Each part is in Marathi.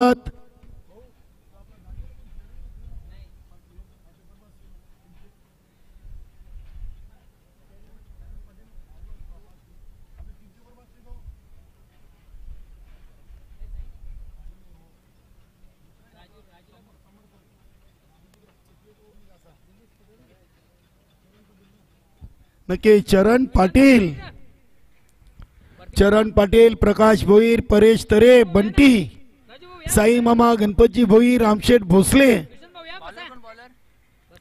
नक्की चरण पाटील, प्रकाश भोईर, परेश तरे, बंटी, साई मामा, गणपतजी भोईर, रामशेठ भोसले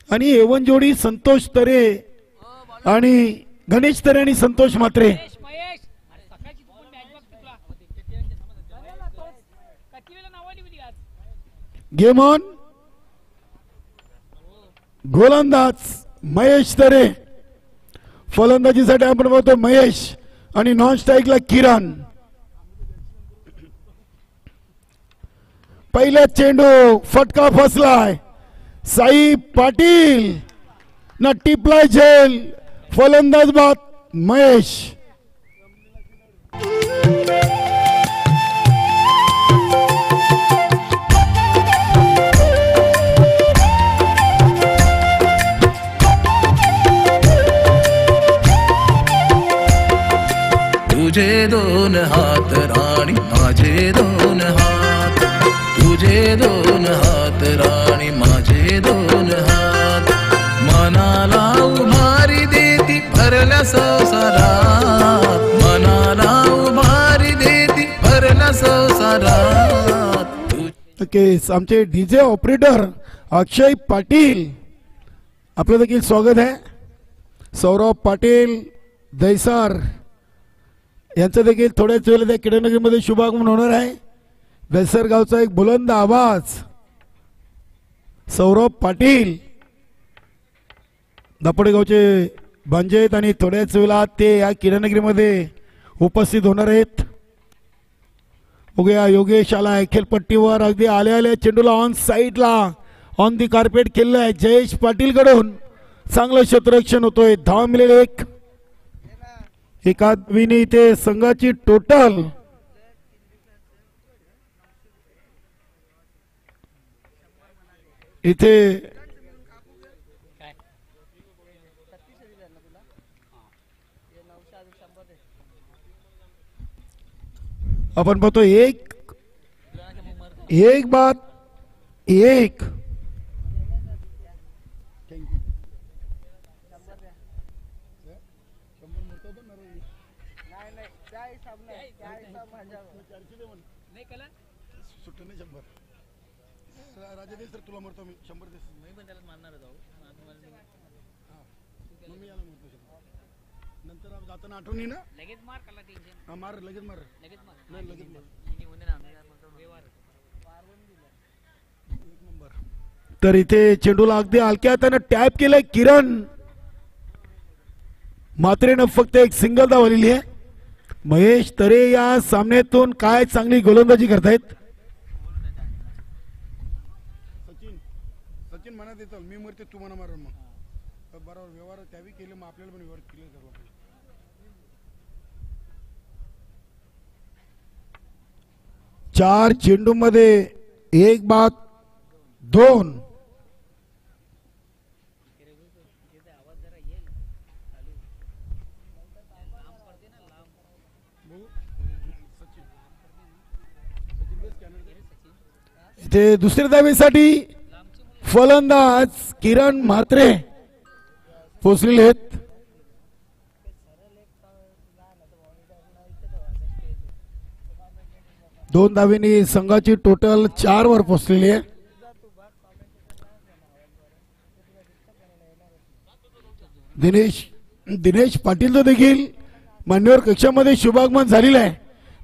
आणि एवन जोडी संतोष तरे आणि गणेश तरे आणि संतोष मात्रे. Game on. गोलंदाज महेश तरे, फलंदाजीसाठी आपण बघतो महेश आणि नॉन स्ट्राईकला किरण. पहिला चेंडू फटका फसलाय. साई पाटील ना टिपलाय झेल. फलंदाज बाद महेश. तुझे दोन हात राणी माझे दोन हात, तुझे दोन हात राणी माझे दोन हात, मनाला उभारी देती भरल्या संसारात, मनाला उभारी देती भरल्या संसारात. आमचे डीजे ऑपरेटर अक्षय पाटील आपलं देखील स्वागत आहे. सौरभ पाटील दैसार यांचं देखील थोड्याच वेळेला त्या किडनगरीमध्ये शुभागमन होणार आहे. दैसर गावचा एक बुलंद आवाज सौरभ पाटील दापोडेगावचे भांजे आहेत आणि थोड्याच वेळेला ते या किडनगरीमध्ये उपस्थित होणार आहेत. बघूया योगेश आलाय खेळपट्टीवर. अगदी आल्या चेंडूला ऑन साईडला ऑन दी कार्पेट केलं आहे. जयेश पाटील कडून चांगलं क्षेत्ररक्षण होतोय. धावा मिळेल एका विनी. इथे संघाची टोटल इथे आपण पाहतो एक बाद एक. तुला म्हणतो मी 100 देस नाही पण त्याला मारणार जाऊ नंतर जाताना आठवणी ना लगेच मार कला टेन्शन मार लगेच मार नाही लगेच मार. तर इथे चेंडूला अगदी हलक्या हाताने टॅप केलंय किरण मात्रेनं. फक्त एक सिंगल धाव आलेली आहे. महेश तरे या सामन्यातून काय चांगली गोलंदाजी करतायत. सचिन म्हणत येतो मी मरते तू म्हणा मार. मग बरोबर व्यवहार त्यावी केले मग आपल्याला पण व्यवहार केले सर्व. 4 चेंडू मध्ये 1 बाद 2. इथे दुसऱ्या धावेसाठी फलंदाज किरण म्हात्रे पोचलेले आहेत. दोन धावेनी संघाची टोटल 4 वर पोचलेली आहे. दिनेश पाटील देखील मान्यवर कक्षामध्ये शुभागमन झालेलं आहे.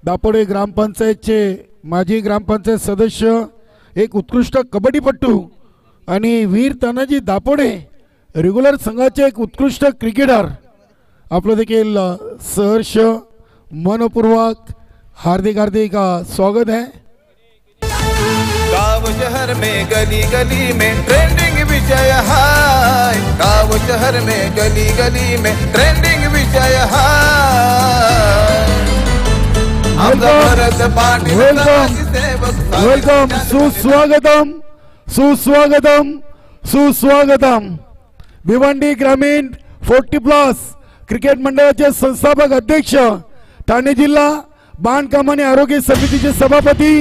दापोडे ग्रामपंचायतचे माजी ग्रामपंचायत सदस्य, एक उत्कृष्ट कबड्डीपटू आणि वीर तानाजी दापोडे रेग्युलर संघाचे एक उत्कृष्ट क्रिकेटर आपलं देखील सहर्ष मनपूर्वक हार्दिक स्वागत है. गाँव शहर में गली गली में ट्रेंडिंग विषय है, गाँव शहर में गली गली में ट्रेंडिंग विषय है. भरत पाटील वेलकम सेवक वेलकम सुस्वागतम सुस्वागतम सुस्वागतम. भिवंडी ग्रामीण 40+ क्रिकेट मंडळाचे संस्थापक अध्यक्ष, ठाणे जिल्हा बांधकाम आणि आरोग्य समितीचे सभापती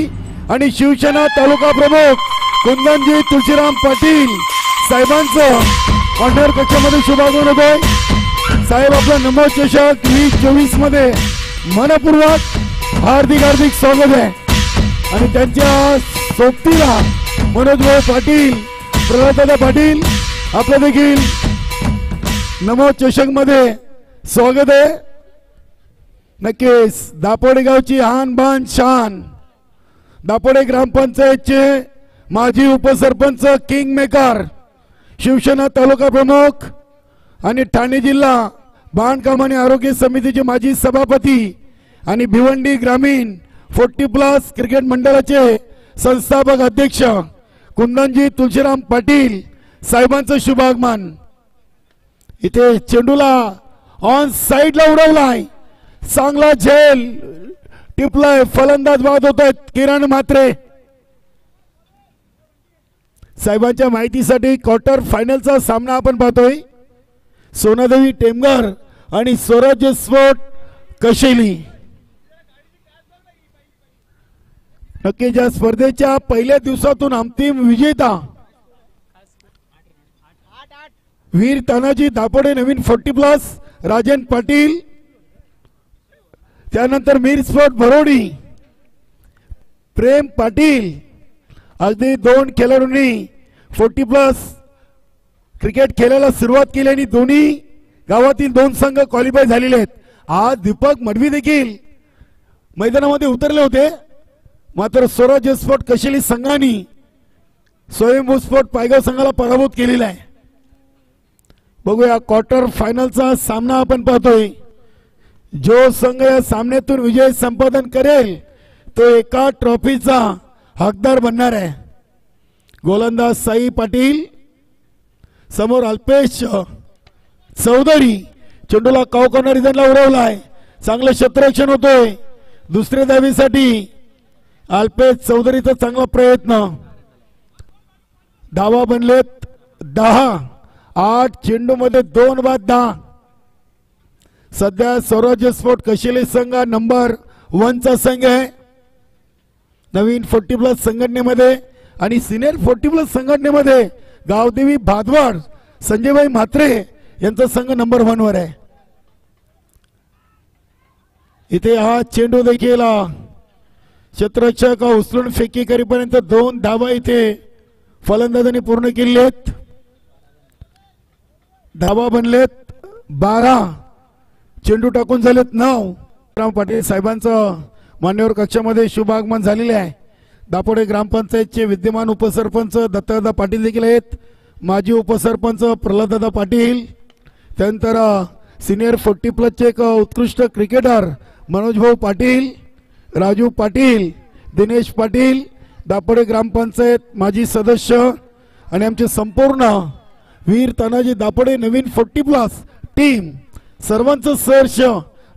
आणि शिवसेना तालुका प्रमुख कुंदनजी तुळशीराम पाटील साहेबांचं ऑनर कक्षामध्ये शुभागमन होतोय. साहेब आपला नमो चषक 2024 मध्ये मनपूर्वक हार्दिक हार्दिक स्वागत आहे. आणि त्यांच्या सोबतीला मनोजभाऊ पाटील, प्रल्हाददादा पाटील आपलं देखील नमो चषक मध्ये स्वागत आहे. नक्कीच दापोडे गावची आन बान शान, दापोडे ग्रामपंचायतचे माजी उपसरपंच किंग मेकर, शिवसेना तालुका प्रमुख आणि ठाणे जिल्हा बांधकाम आणि आरोग्य समितीचे माजी सभापती आणि भिवंडी ग्रामीण 40+ क्रिकेट मंडळाचे संस्थापक अध्यक्ष कुंदनजी तुळशीराम पाटील साहेबांचं शुभागमन. इथे चेंडूला ऑन साइडला उडवलाय, चांगला झेल टिपलाय, फलंदाज बाद होत आहेत किरण म्हात्रे. साहेबांच्या माहितीसाठी क्वार्टर फायनलचा सामना आपण पाहतोय. सोनादेवी टेमघर आणि स्वराज्य स्पोर्ट कशेली. नक्कीच या स्पर्धेच्या पहिल्या दिवसातून अंतिम विजेता वीर तानाजी दापोडे नवीन 40+ राजन पाटील, त्यानंतर मीर स्पोर्ट भरोडी प्रेम पाटील. अगदी 2 खेळाडूंनी 40+ क्रिकेट खेळायला सुरुवात केली आणि दोन्ही गावातील 2 संघ क्वालिफाय झालेले आहेत. आज दीपक मडवी देखील मैदानामध्ये उतरले होते, मात्र स्वराज्य स्पोर्ट कशेली संघाने स्वयंभू स्पोर्ट पायगाव संघाला पराभूत केलेला आहे. बघूया क्वार्टर फायनलचा सामना आपण पाहतोय. जो संघ या सामन्यातून विजय संपादन करेल तो एका ट्रॉफीचा हकदार बनणार आहे. गोलंदाज साई पाटील, समोर अल्पेश चौधरी, चेंडूला काव कॉर्नर रिजनला उडवलाय, चांगलं क्षेत्ररक्षण होतोय. दुसऱ्या धावेसाठी अल्पेश चौधरीचा चांगला प्रयत्न. धावा बनलेत 10. 8 चेंडू मध्ये 2 बाद 10. सध्या स्वराज्य स्पोर्ट कशेली संघ नंबर 1 चा संघ आहे नवीन 40+ संघटनेमध्ये. आणि सिनियर 40+ संघटनेमध्ये गावदेवी भादवाड संजयभाई म्हात्रे यांचा संघ नंबर 1 वर आहे. इथे हा चेंडू देखील क्षेत्ररक्षक उचलून फेकी करीपर्यंत 2 धावा इथे फलंदाजांनी पूर्ण केली आहेत. धावा बनलेत 12. चेंडू टाकून झालेत 9. राम पाटील साहेबांचं मान्यवर कक्षामध्ये शुभागमन झालेले आहे. दापोडे ग्रामपंचायतचे विद्यमान उपसरपंच दत्तदादा पाटील देखील आहेत, माजी उपसरपंच प्रल्हाददादा पाटील, त्यानंतर सिनियर 40+ चे एक उत्कृष्ट क्रिकेटर मनोजभाऊ पाटील, राजू पाटील, दिनेश पाटील, दापोडे ग्रामपंचायत माजी सदस्य आणि आमचे संपूर्ण वीर तानाजी दापोडे नवीन 40+ टीम, सर्वांचं सहर्ष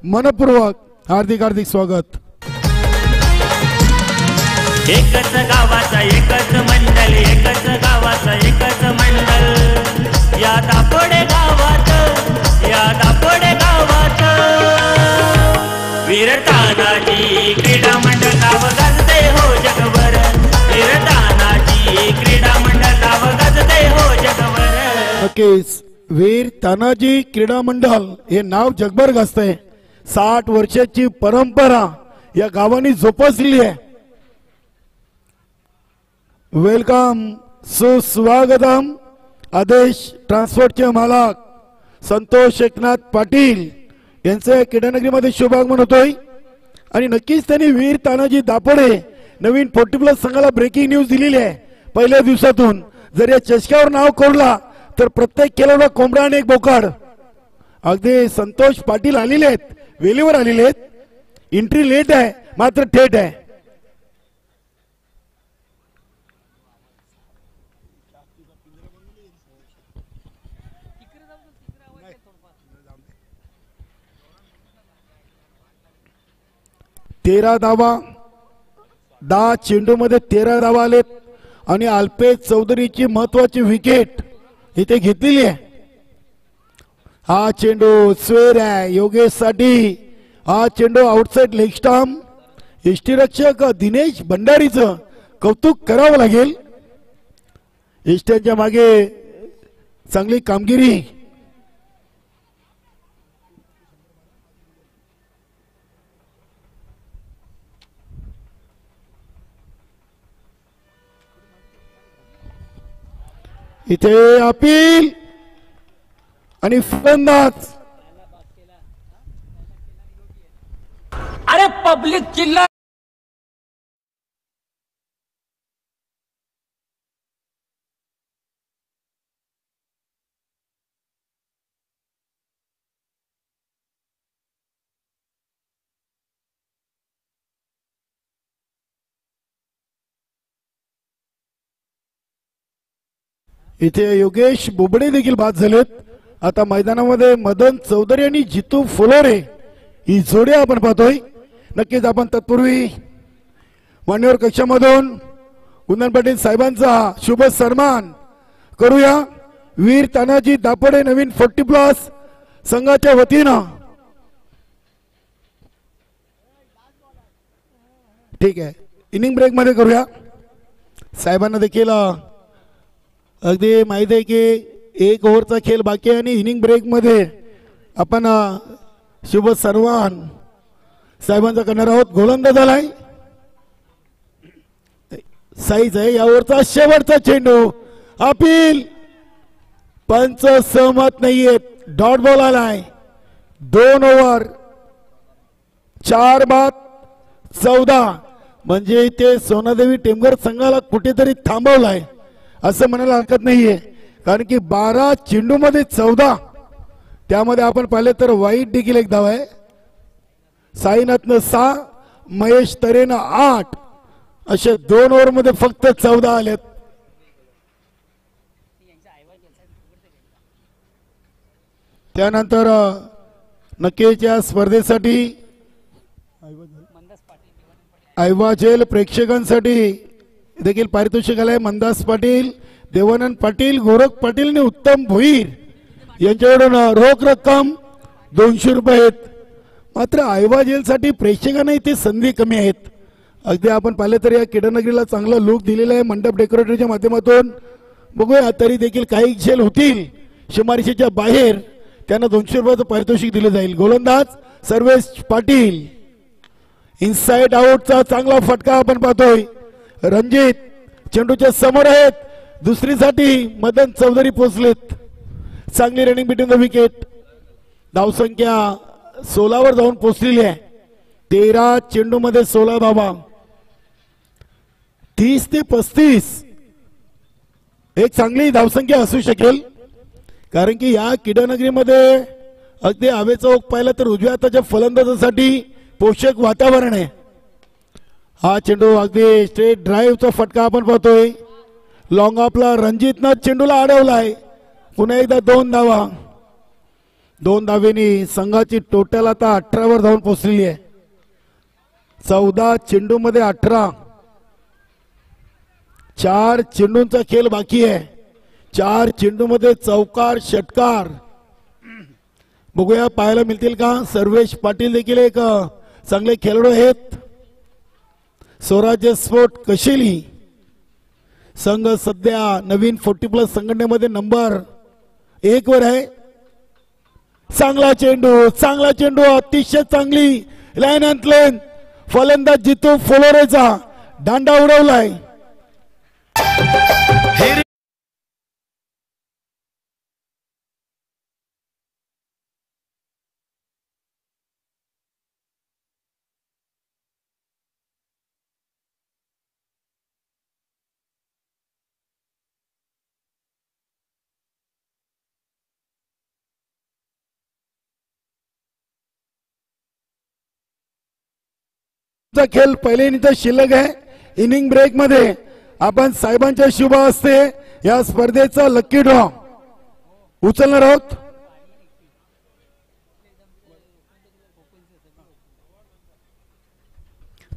मनपूर्वक हार्दिक हार्दिक स्वागत. एकच गावाचा एकच मंडल, एकच गावाचा एकच मंडल, या दापोडे गावात, या दापोडे गावात वीर तानाजी क्रीडा मंडळ नाव गाजते हो जगभर, वीर तानाजी क्रीडा मंडळ नाव गाजते हो जगभर. नक्कीच वीर तानाजी क्रीडा मंडळ हे नाव जगभर गाजतंय. 60 वर्षाची परंपरा या गावाने जोपासली आहे. वेलकम सुस्वागतम. आदेश ट्रान्सपोर्टचे मालक संतोष एकनाथ पाटील यांचे क्रीडानगरीमध्ये शुभागमन होतोय. आणि नक्कीच त्यांनी वीर तानाजी दापोडे नवीन 40+ संघाला ब्रेकिंग न्यूज दिलेली आहे. पहिल्या दिवसातून जर या चषक्यावर नाव कोरला तर प्रत्येक खेळाडूला कोंबडा आणि एक बोकाड. अगदी संतोष पाटील आलेले आहेत, वेलीवर आलेले आहेत. एंट्री लेट आहे मात्र थेट आहे. 13 धावा, 10 चेंडूमध्ये 13 धावा आलेत आणि अल्पेश चौधरीची महत्वाची विकेट इथे घेतलेली आहे. हा चेंडू स्वेर आहे योगेश साठी. हा चेंडू आउटसाइड लेग स्टंप. यष्टीरक्षक दिनेश भंडारीचं कौतुक करावं लागेल. यष्ट्यांच्या मागे चांगली कामगिरी. इथे अपील आणि फलंदाज. अरे पब्लिक चिल्ला. इथे योगेश बोबडे देखील बाद झालेत. आता मैदानामध्ये मदन चौधरी आणि जितू फुलोरे ही जोडी आपण पाहतोय. नक्कीच आपण तत्पूर्वी मान्यवर कक्षामधून कुंदन पाटील साहेबांचा शुभ सन्मान करूया. वीर तानाजी दापडे नवीन 40+ संघाच्या वतीनं. ठीक आहे, इनिंग ब्रेक मध्ये करूया. साहेबांना देखील अगदी माहिती आहे की 1 ओव्हरचा खेळ बाकी आहे आणि इनिंग ब्रेक मध्ये आपण शुभ सन्मान साहेबांचा करणार आहोत. गोलंदाज आलाय साईज आहे. या ओव्हरचा शेवटचा चेंडू. अपील. पंच सहमत नाहीये. डॉट बॉल आलाय. 2 ओव्हर 4 बाद 14 म्हणजे ते सोनादेवी टेमघर संघाला कुठेतरी थांबवलाय असं म्हणायला हरकत नाहीये. कारण की 12 चेंडू मध्ये 14, त्यामध्ये आपण पाहिले तर वाईट देखील एक धाव आहे. साईनाथनं 6, महेश तरेनं 8 असे 2 ओव्हर मध्ये फक्त 14 आलेत. त्यानंतर नक्कीच या स्पर्धेसाठी ऐवाजेल प्रेक्षकांसाठी देखील पारितोषिक आलंय. मंदास पाटील, देवानंद पाटील, गोरख पाटील आणि उत्तम भोईर यांच्याकडून रोख रक्कम 200 रुपये आहेत. मात्र ऐवाजेलसाठी प्रेक्षकांना इथे संधी कमी आहेत. अगदी आपण पाहिले तर या क्रीडानगरीला चांगला लुक दिलेला आहे मंडप डेकोरेटरच्या माध्यमातून. बघूया तरी देखील काही झेल होतील सीमारेषेच्या बाहेर, त्यांना 200 रुपयाचं पारितोषिक दिले जाईल. गोलंदाज सर्वेश पाटील. इनसाइड आउटचा चांगला फटका आपण पाहतोय. रणजित चेंडूच्या समोर आहेत. दुसरीसाठी मदन चौधरी पोहोचलेत. चांगली रनिंग बिटवीन द विकेट. धावसंख्या 16 वर जाऊन पोहोचलेली आहे. 13 चेंडू मध्ये 16 धावा. 30 ते 35 एक चांगली धावसंख्या असू शकेल. कारण की या क्रीडानगरीमध्ये अगदी हवेचा ओघ पाहिला तर उजव्या हाताच्या फलंदाजासाठी पोषक वातावरण आहे. हा चेंडू अगदी स्ट्रेट ड्राईव्हचा फटका आपण पाहतोय. लॉंग ऑफला रणजितनं चेंडूला अडवलाय. पुन्हा एकदा 2 धावा. 2 धावेनी संघाची टोटल आता 18 वर जाऊन पोहोचलेली आहे. 14 चेंडू मध्ये 18. 4 चेंडूंचा खेळ बाकी आहे. 4 चेंडू मध्ये चौकार षटकार बघूया पाहायला मिळतील का. सर्वेश पाटील देखील एक चांगले खेळाडू आहेत. स्वराज्य स्पोर्ट कशेली संघ सध्या नवीन 40+ संघटनेमध्ये नंबर 1 वर आहे. चांगला चेंडू अतिशय चांगली लाईन अँड लेन. फलंदाज जितू फुलोरेचा दांडा उडवलाय. खेळ पहिले इनिंग शिल्लक आहे. इनिंग ब्रेक मध्ये आपण साहेबांच्या शुभ हस्ते या स्पर्धेचा लकी ड्रॉ उचलणार आहोत.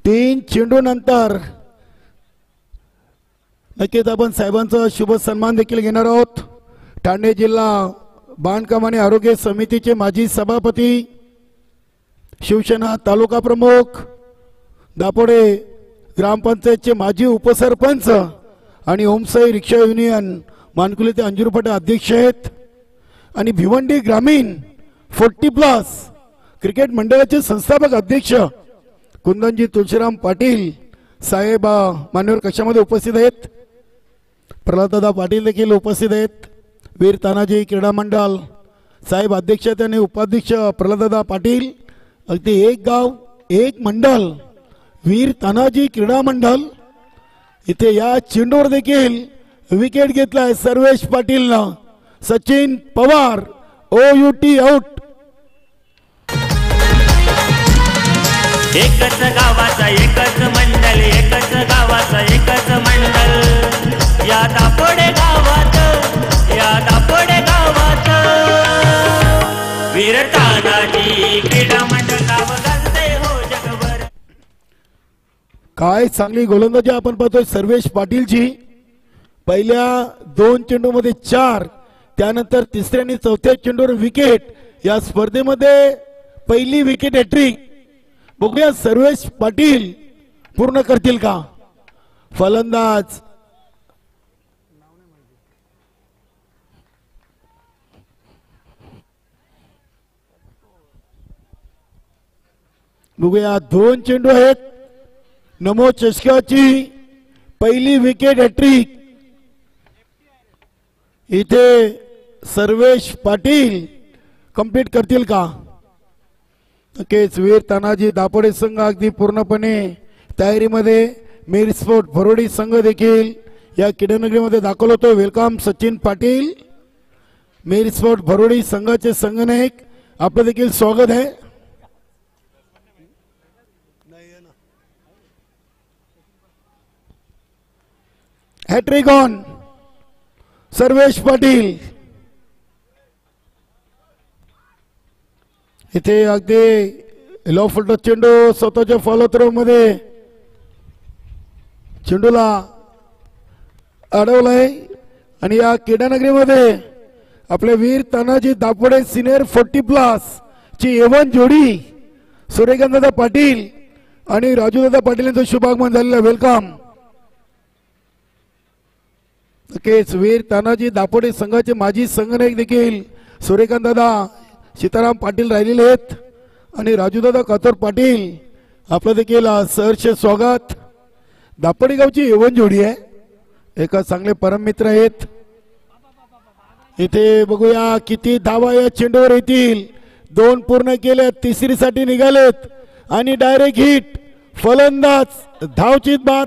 3 चेंडू नंतर नक्कीच आपण साहेबांचा शुभ सन्मान देखील घेणार आहोत. ठाणे जिल्हा बांधकाम आणि आरोग्य समितीचे माजी सभापती, शिवसेना तालुका प्रमुख, दापोडे ग्रामपंचायतचे माजी उपसरपंच आणि ओमसाई रिक्षा युनियन मानकुले ते अंजुरपटा अध्यक्ष आहेत आणि भिवंडी ग्रामीण 40+ क्रिकेट मंडळाचे संस्थापक अध्यक्ष कुंदनजी तुळशीराम पाटील साहेब मान्यवर कक्षामध्ये उपस्थित आहेत. प्रल्हाददादा पाटील देखील उपस्थित आहेत. वीर तानाजी क्रीडा मंडळ साहेब अध्यक्ष आणि उपाध्यक्ष प्रल्हाददादा पाटील. अगदी एक गाव एक मंडळ वीर तानाजी क्रीडा मंडळ. इथे या चेंडूवर देखील विकेट घेतलाय सर्वेश पाटीलनं. Sachin Pawar OUT out. एकच गावाचा एकच मंडल, एकच गावाचा एकच मंडल, या दापोडे गावात, या दापोडे गावात वीर तानाजी क्रीडा मंडळ नाव गाजते हो जगभर. काय चांगली गोलंदाजी आपण पाहतोय सर्वेश पाटीलची. पहिल्या 2 चेंडूमध्ये 4, त्यानंतर तिसऱ्या आणि चौथ्या चेंडूवर विकेट. या स्पर्धेमध्ये पहिली विकेट हॅट्रिक. बघूया सर्वेश पाटील पूर्ण करतील का. फलंदाज बघूया 2 चेंडू आहेत. नमो चषकाची पहिली विकेट हॅट्रिक. इथे सर्वेश पाटील कंप्लीट करतील का. नक्कीच वीर तानाजी दापोडे संघ अगदी पूर्णपणे तयारीमध्ये. मेरी स्पोर्ट भरोडी संघ देखील या क्रीडानगरीमध्ये दाखल होतो. वेलकम सचिन पाटील. मेरी स्पोर्ट भरोडी संघाचे संघनायक आपलं देखील स्वागत आहे. Hattrick on Sarvesh Patil. इथे अगदी लो फुलटो चेंडू स्वतःच्या फॉलो थ्रो मध्ये चेंडूला अडवलाय आणि या क्रीडानगरीमध्ये आपले वीर तानाजी दापोडे सिनियर 40+ ची एवन जोडी सूर्यकांतदादा पाटील आणि राजूदादा पाटील यांचं शुभागमन झालेलं. वेलकम. नक्कीच वीर तानाजी दापोडे संघाचे माजी संघनायक देखील सूर्यकांतदादा सीताराम पाटील राहिलेले आहेत आणि राजूदादा कातोर पाटील आपलं देखील सहर्ष स्वागत. दापोडे गावची एवन जोडी आहे. एका चांगले परम मित्र आहेत. इथे बघूया किती धावा या चेंडूवर येतील. 2 पूर्ण केले, तिसरीसाठी निघालेत आणि डायरेक्ट हिट. फलंदाज धावचीत बाद.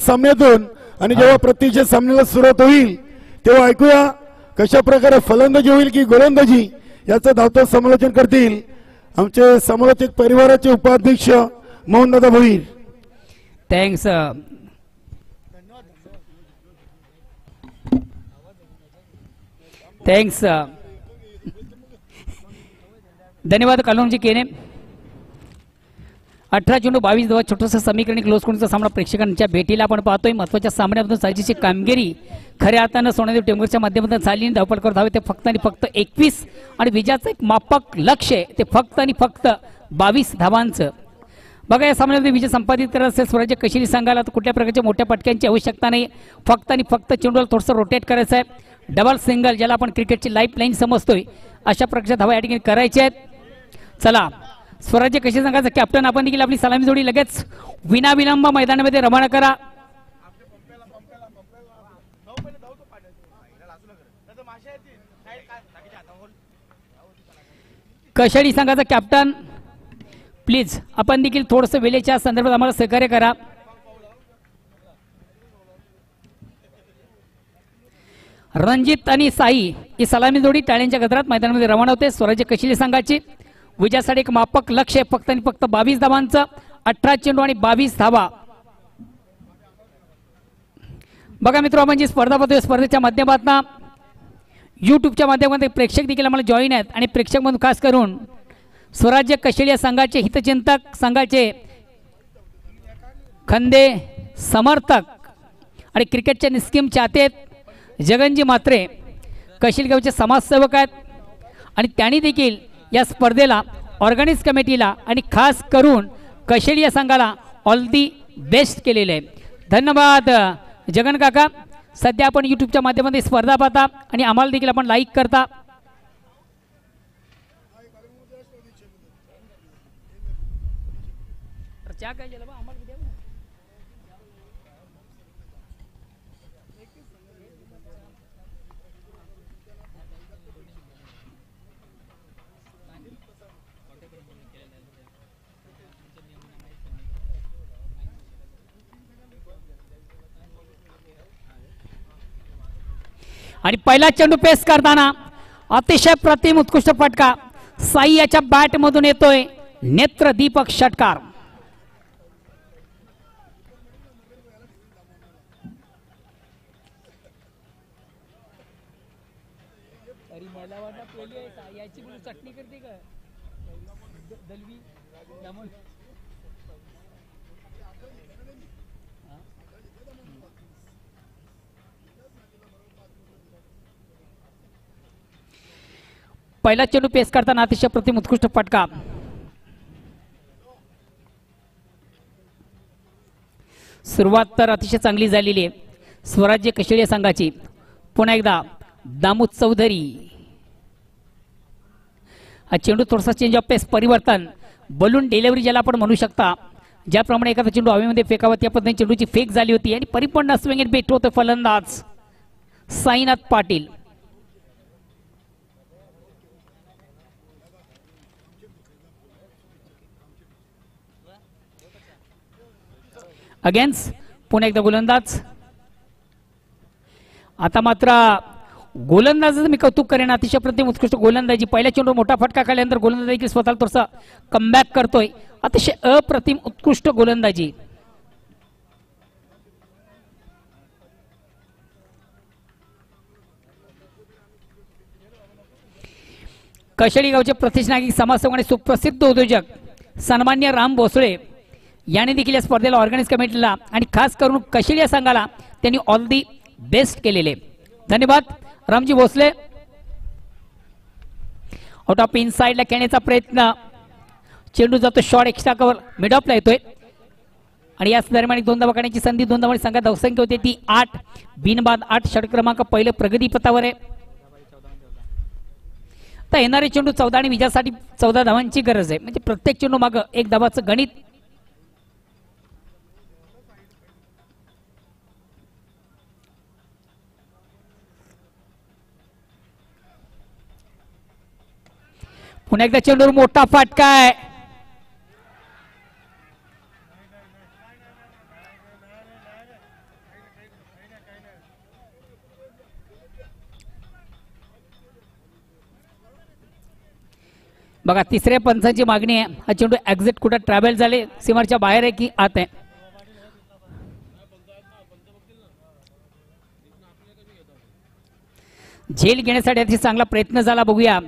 सामन्यातून आणि जेव्हा प्रत्यक्ष सामन्याला सुरुवात होईल तेव्हा ऐकूया कशा प्रकारे फलंदाजी होईल की गोलंदाजी याचं धावतं समालोचन करतील आमचे समालोचक परिवाराचे उपाध्यक्ष मोहनदादा भोईर. थँक्स. थँक्स. धन्यवाद कालोनजी केने. 18 चेंडू 22 धावा छोटंसं समीकरण क्लोज करूनचा सामना प्रेक्षकांच्या भेटीला आपण पाहतोय. महत्वाच्या सामन्यामधून साजेची कामगिरी खऱ्या अर्थानं सोनादेव टेंभुर्णीच्या माध्यमातून झाली. धावपट धावे ते फक्त आणि फक्त 21 आणि विजयाचं एक मापक लक्ष आहे ते फक्त आणि फक्त 22 धावांचं. बघा या सामन्यामध्ये विजय संपादित करत असेल स्वराज्य कशिली संघाला तर कुठल्या प्रकारच्या मोठ्या पटक्यांची आवश्यकता नाही. फक्त आणि फक्त चेंडूला थोडंसं रोटेट करायचं आहे. डबल सिंगल ज्याला आपण क्रिकेटची लाईफ लाईन समजतोय अशा प्रकारच्या धावा या ठिकाणी करायच्या आहेत. चला स्वराज्य कशिली संघाचा कॅप्टन आपण देखील आपली सलामी जोडी लगेच विनाविलंब मैदानामध्ये रवाना करा. कशाळी संघाचा कॅप्टन प्लीज आपण देखील थोडंसं वेळेच्या संदर्भात आम्हाला सहकार्य करा. रणजित आणि साई ही सलामी जोडी टाळ्यांच्या गजरात मैदानामध्ये रवाना होते. स्वराज्य कशिली संघाची विजयासाठी एक मापक लक्ष आहे फक्त आणि फक्त 22 धावांचं. 18 चेंडू आणि 22 धावा. बघा मित्र आपण जी स्पर्धा पाहतोय स्पर्धेच्या माध्यमातून यूट्यूबच्या माध्यमातून प्रेक्षक देखील आम्हाला जॉईन आहेत आणि प्रेक्षक म्हणून खास करून स्वराज्य कशिली या संघाचे हितचिंतक संघाचे खंदे समर्थक आणि क्रिकेटचे निस्कीम चाहते जगनजी मात्रे कशिल गावचे समाजसेवक आहेत आणि त्यांनी देखील या स्पर्धेला ऑर्गनाइज कमिटीला आणि खास करून कशिल या संघाला ऑल दी बेस्ट केलेले आहे. धन्यवाद जगन काका. सध्या आपण यूट्यूबच्या माध्यमातून स्पर्धा पाहता आणि आम्हाला देखील आपण लाईक करता. आणि पहिला चेंडू पेस करताना अतिशय प्रतिम उत्कृष्ट फटका साई याच्या बॅट मधून येतोय. नेत्र दीपक षटकार. पहिला चेंडू पेस करताना अतिशय प्रतिम उत्कृष्ट फटका. सुरुवात तर अतिशय चांगली झालेली आहे स्वराज्य कशिली संघाची. पुन्हा एकदा दामू चौधरी हा चेंडू थोडासा चेंज ऑफ पेस परिवर्तन बलून डिलिव्हरी ज्याला आपण म्हणू शकता. ज्याप्रमाणे एखादा चेंडू हवेमध्ये फेकावा त्या पद्धतीने चेंडूची फेक झाली होती आणि परिपूर्ण स्विंग एंड बेट होतं फलंदाज साईनाथ पाटील. अगेन्स्ट पुन्हा एकदा गोलंदाज. आता मात्र गोलंदाजाचं मी कौतुक करेन. अतिशय प्रतिम उत्कृष्ट गोलंदाजी. पहिल्या चेंडू मोठा फटका खाल्यानंतर गोलंदाज देखील स्वतःला थोडंसं कमबॅक करतोय. अतिशय अप्रतिम उत्कृष्ट गोलंदाजी. कशाळी गावचे प्रतिष्ठित नागरिक समाजसेवक आणि सुप्रसिद्ध उद्योजक सन्मान्य राम भोसळे याने देखील या स्पर्धेला ऑर्गनाइज कमिटीला आणि खास करून कशिली या संघाला त्यांनी ऑल दी बेस्ट केलेले. धन्यवाद रामजी भोसले. आउट ऑफ इनसाइडला खेळण्याचा प्रयत्न. चेंडू जातो शॉर्ट एक्स्ट्रा कव्हर मिड ऑफला येतोय आणि याच दरम्यान 2 धावा काढण्याची संधी. 2 धावांची संघात धावसंख्या होती ती 8 बिनबाद 8. षटक क्रमांक पहिलं प्रगती पथावर आहे. तर येणारे चेंडू 14 आणि विजयासाठी 14 धावांची गरज आहे. म्हणजे प्रत्येक चेंडू मागं 1 धावाचं गणित. पुन्हा एकदा चेंडूवर मोठा फटका आहे. बघा तिसऱ्या पंचांची मागणी आहे. हा चेंडू एक्झिट कुठं ट्रॅव्हल झाले, सीमाच्या बाहेर आहे की आत आहे. झेल घेण्यासाठी अतिशय चांगला प्रयत्न झाला, बघूया.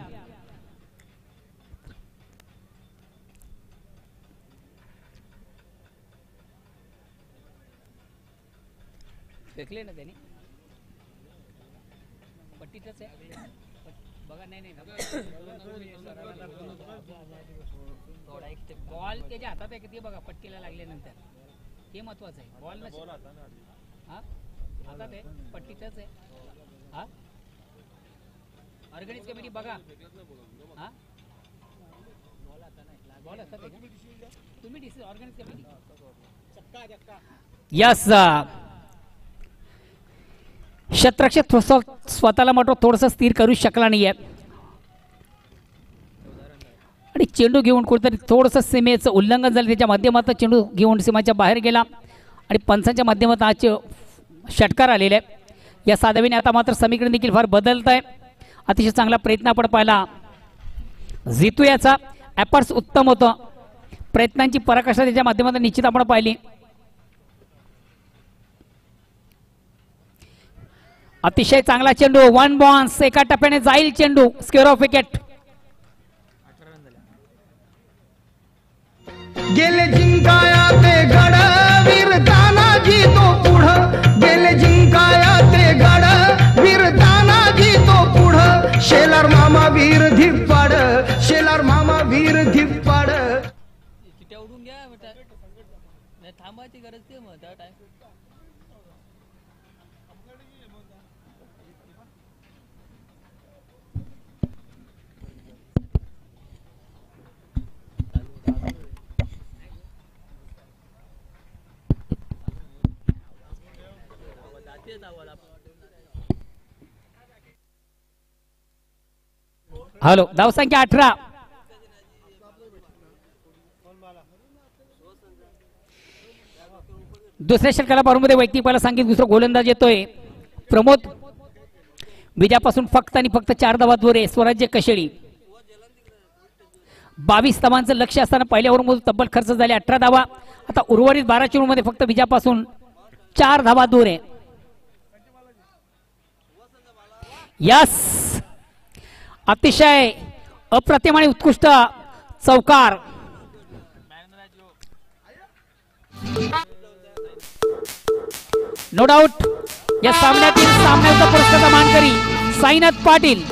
फेकले ना त्यांनी पट्टीतच आहे बघा. नाही थोडा एक बॉल त्याच्या हातात आहे, किती बघा पट्टीला लागल्यानंतर हे महत्वाचं आहे. बॉल नसेल हा हातात आहे, पट्टीतच आहे. हा ऑर्गनाइज कमिटी बघा. हा बॉल हातात आहे का तुम्ही डिसिजन ऑर्गनाइज कमिटी. यस शतरक्षक स्वतःला मात्र थोडस स्थिर करू शकला नाहीये आणि चेंडू घेऊन कुठेतरी थोडंसं सीमेचं उल्लंघन झालं. त्याच्या माध्यमातून चेंडू घेऊन सीमाच्या बाहेर गेला आणि पंचांच्या माध्यमातून आज षटकार आलेले आहे. या साधवीने आता मात्र समीकरण देखील फार बदलत आहे. अतिशय चांगला प्रयत्न आपण पाहिला जितू याचा. ॲपर्स उत्तम होतं, प्रयत्नांची पराकाष्ठा त्याच्या माध्यमातून निश्चित आपण पाहिली. अतिशय चांगला चेंडू, वन बॉन्स, एका टप्प्याने जाईल चेंडू, स्क्वेअर ऑफ विकेट. गेले जिंकाया ते गड वीर तानाजी तो पुढं, गेले जिंकाया ते गड वीर तानाजी तो पुढं. शेलार मामा वीर धिप्पाड, शेलार मामा वीर धिप्पाड. उडून घ्या थांबायची गरज ते मग टाइम. हॅलो धावसंख्या 18. दुसऱ्या षटकारामध्ये वैयक्तिक पहिला सांगित दुसरा गोलंदाज येतोय प्रमोद. विजयापासून फक्त आणि फक्त 4 धावा दूर आहे स्वराज्य कशेळी. 22 धावांचं लक्ष असताना पहिल्या ओव्हरमध्ये तब्बल खर्च झाले 18 धावा. आता उर्वरित 12 चेंडूमध्ये फक्त विजयापासून 4 धावा दूर आहे. यस अतिशय अप्रतिम आणि उत्कृष्ट चौकार. नो डाऊट या सामन्यातील सामन्याचा पुरस्काराचा मानकरी साईनाथ पाटील.